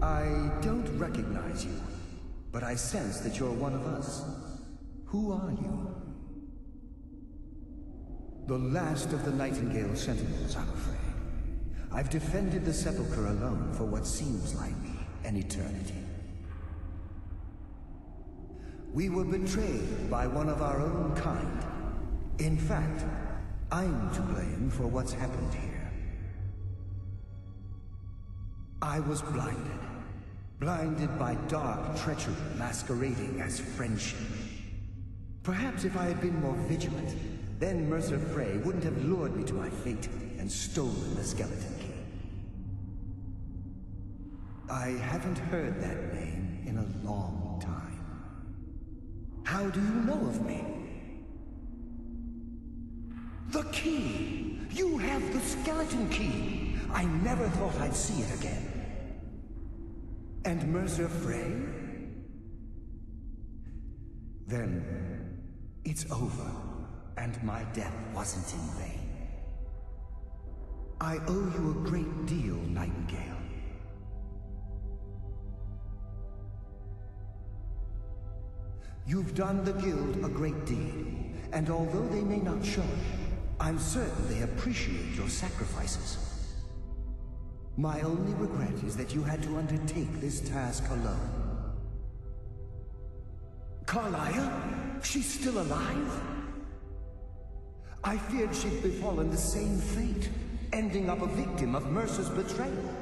I don't recognize you, but I sense that you're one of us. Who are you? The last of the Nightingale Sentinels, I'm afraid. I've defended the Sepulchre alone for what seems like an eternity. We were betrayed by one of our own kind. In fact, I'm to blame for what's happened here. I was blinded. Blinded by dark treachery masquerading as friendship. Perhaps if I had been more vigilant, then Mercer Frey wouldn't have lured me to my fate and stolen the skeleton key. I haven't heard that name in a long time. How do you know of me? The key! You have the skeleton key! I never thought I'd see it again. And Mercer Frey? Then, it's over, and my death wasn't in vain. I owe you a great deal, Nightingale. You've done the Guild a great deed, and although they may not show it, I'm certain they appreciate your sacrifices. My only regret is that you had to undertake this task alone. Carlia? She's still alive? I feared she'd befallen the same fate, ending up a victim of Mercer's betrayal.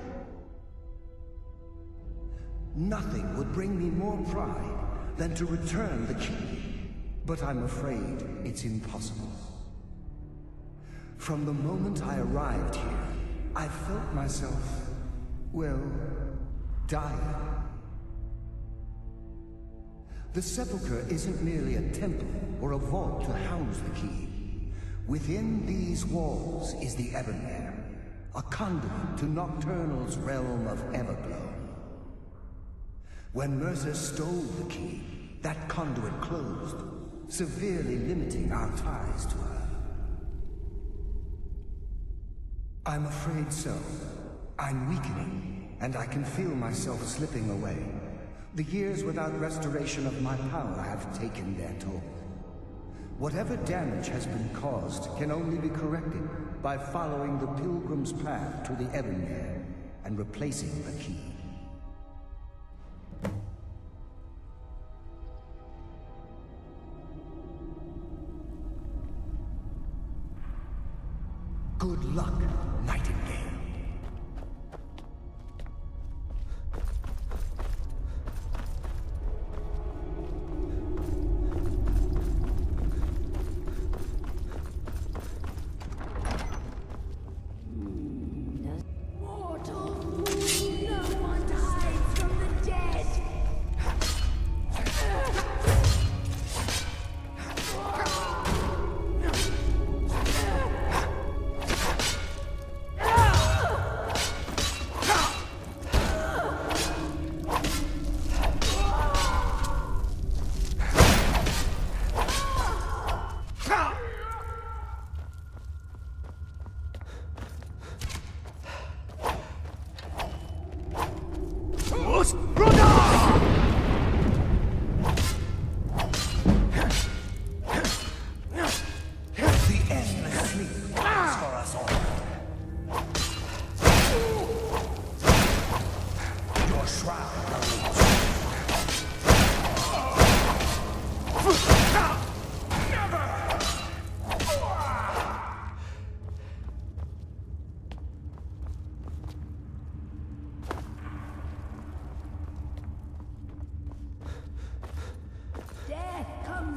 Nothing would bring me more pride than to return the key, but I'm afraid it's impossible. From the moment I arrived here, I felt myself, well, dying. The Sepulchre isn't merely a temple or a vault to house the key. Within these walls is the Ebonmere, a conduit to Nocturnal's realm of Everglow. When Mercer stole the key, that conduit closed, severely limiting our ties to her. I'm afraid so. I'm weakening, and I can feel myself slipping away. The years without restoration of my power have taken their toll. Whatever damage has been caused can only be corrected by following the Pilgrim's path to the Ebonmere and replacing the key. Good luck, Nightingale.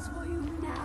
For you now.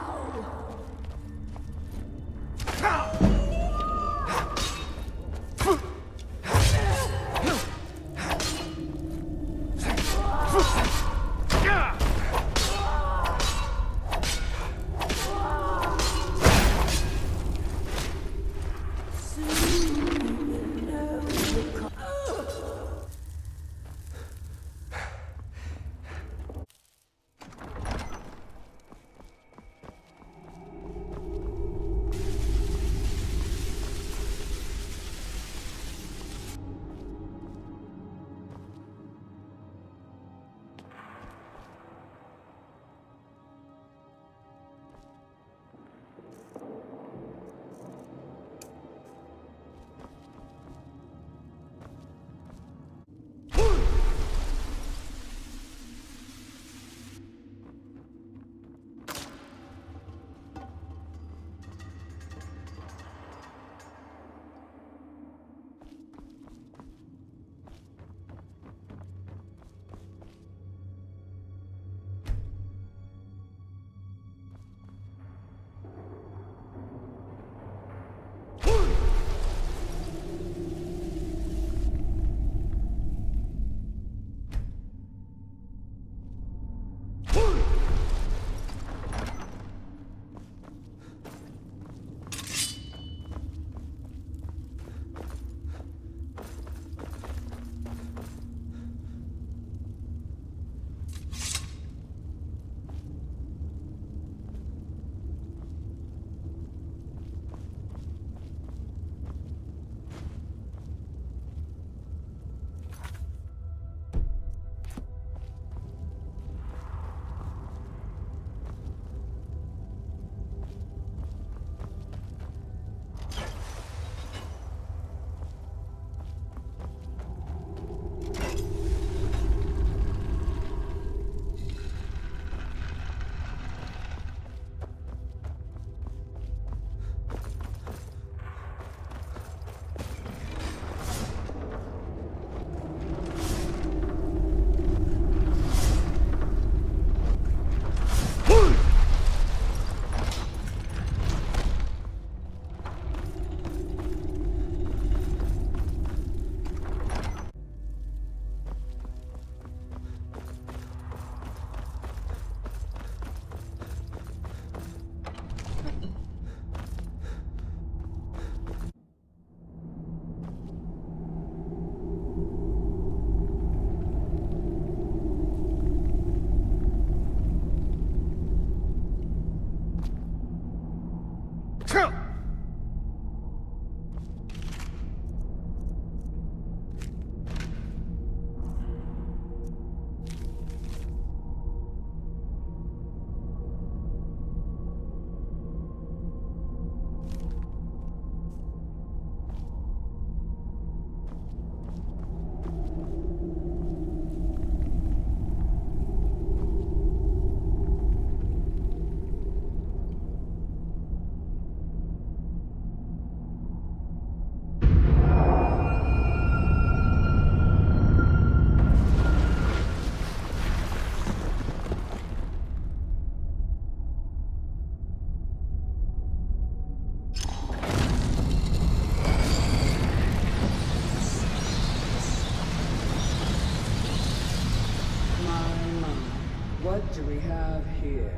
do we have here?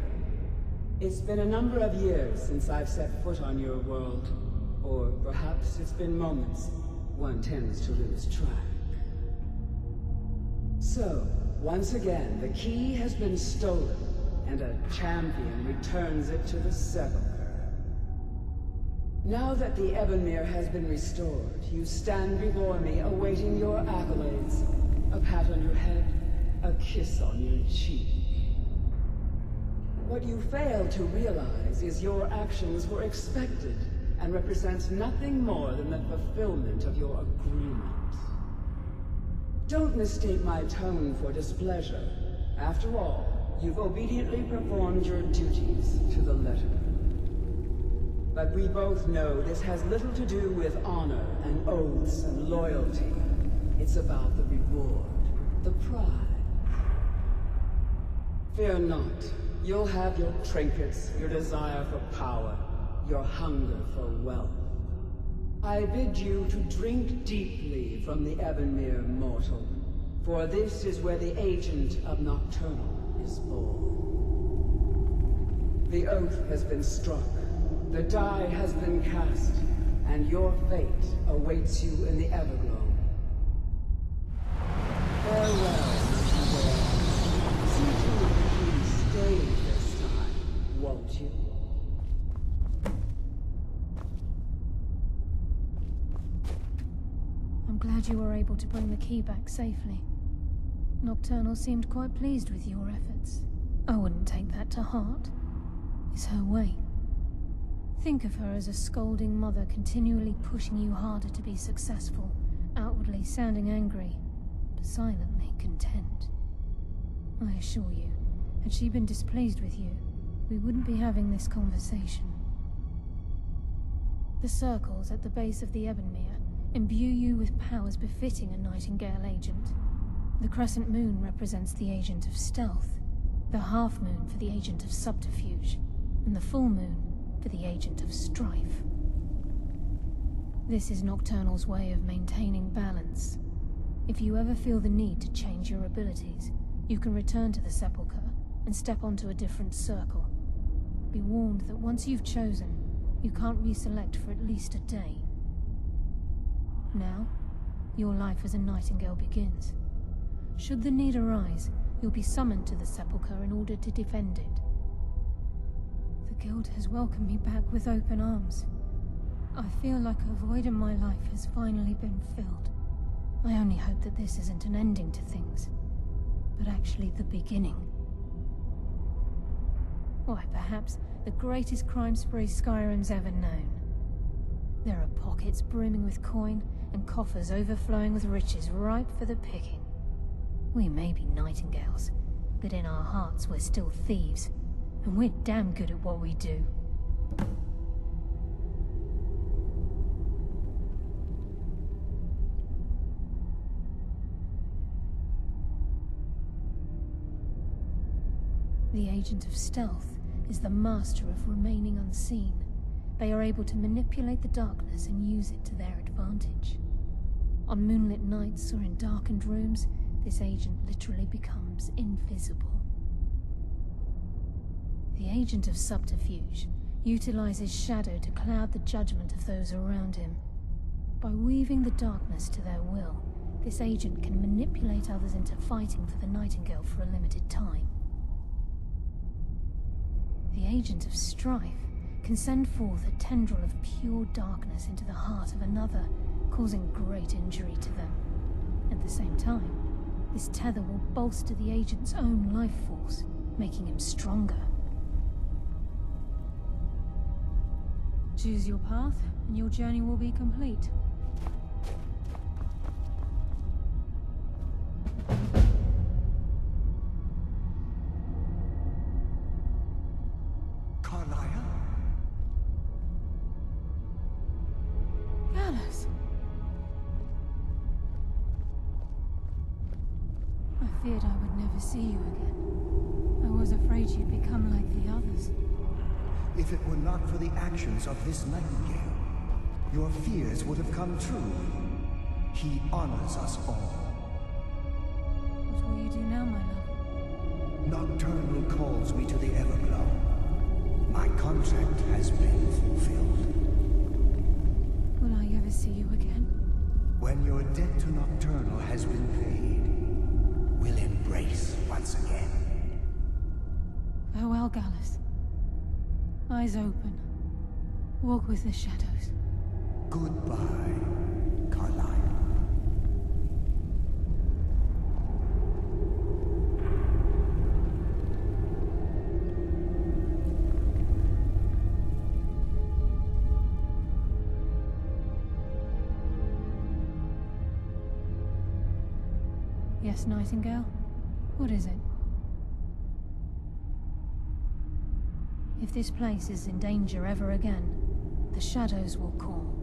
It's been a number of years since I've set foot on your world. Or perhaps it's been moments. One tends to lose track. So, once again, the key has been stolen, and a champion returns it to the Sepulchre. Now that the Ebonmere has been restored, you stand before me awaiting your accolades. A pat on your head, a kiss on your cheek. What you fail to realize is your actions were expected and represent nothing more than the fulfillment of your agreement. Don't mistake my tone for displeasure. After all, you've obediently performed your duties to the letter. But we both know this has little to do with honor and oaths and loyalty. It's about the reward, the prize. Fear not. You'll have your trinkets, your desire for power, your hunger for wealth. I bid you to drink deeply from the Ebonmere mortal, for this is where the agent of Nocturnal is born. The oath has been struck, the die has been cast, and your fate awaits you in the Everglow. Farewell, Nightingale. See to it you stay this time, won't you? I'm glad you were able to bring the key back safely. Nocturnal seemed quite pleased with your efforts. I wouldn't take that to heart. It's her way. Think of her as a scolding mother continually pushing you harder to be successful, outwardly sounding angry, but silently content. I assure you, had she been displeased with you, we wouldn't be having this conversation. The circles at the base of the Ebonmere imbue you with powers befitting a Nightingale agent. The crescent moon represents the agent of stealth, the half moon for the agent of subterfuge, and the full moon for the agent of strife. This is Nocturnal's way of maintaining balance. If you ever feel the need to change your abilities, you can return to the Sepulchre and step onto a different circle. Be warned that once you've chosen, you can't reselect for at least a day. Now, your life as a Nightingale begins. Should the need arise, you'll be summoned to the Sepulchre in order to defend it. The Guild has welcomed me back with open arms. I feel like a void in my life has finally been filled. I only hope that this isn't an ending to things, but actually the beginning. Why, perhaps the greatest crime spree Skyrim's ever known. There are pockets brimming with coin, and coffers overflowing with riches ripe for the picking. We may be Nightingales, but in our hearts we're still thieves, and we're damn good at what we do. The Agent of Stealth is the master of remaining unseen. They are able to manipulate the darkness and use it to their advantage. On moonlit nights or in darkened rooms, this agent literally becomes invisible. The Agent of Subterfuge utilizes shadow to cloud the judgment of those around him. By weaving the darkness to their will, this agent can manipulate others into fighting for the Nightingale for a limited time. The Agent of Strife can send forth a tendril of pure darkness into the heart of another, causing great injury to them. At the same time, this tether will bolster the agent's own life force, making him stronger. Choose your path, and your journey will be complete. I feared I would never see you again. I was afraid you'd become like the others. If it were not for the actions of this Nightingale, your fears would have come true. He honors us all. What will you do now, my love? Nocturnal calls me to the Everglow. My contract has been fulfilled. Will I ever see you again? When your debt to Nocturnal has been paid, we'll embrace once again. Farewell, Gallus. Eyes open. Walk with the shadows. Goodbye, Carlyle. Yes, Nightingale? What is it? If this place is in danger ever again, the shadows will call.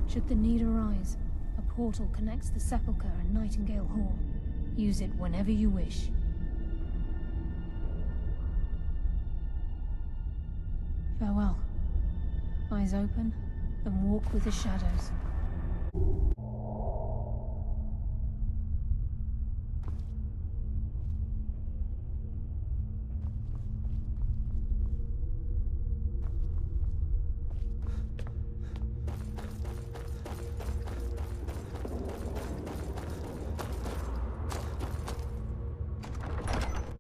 Should the need arise, a portal connects the Sepulchre and Nightingale Hall. Use it whenever you wish. Farewell. Eyes open, and walk with the shadows.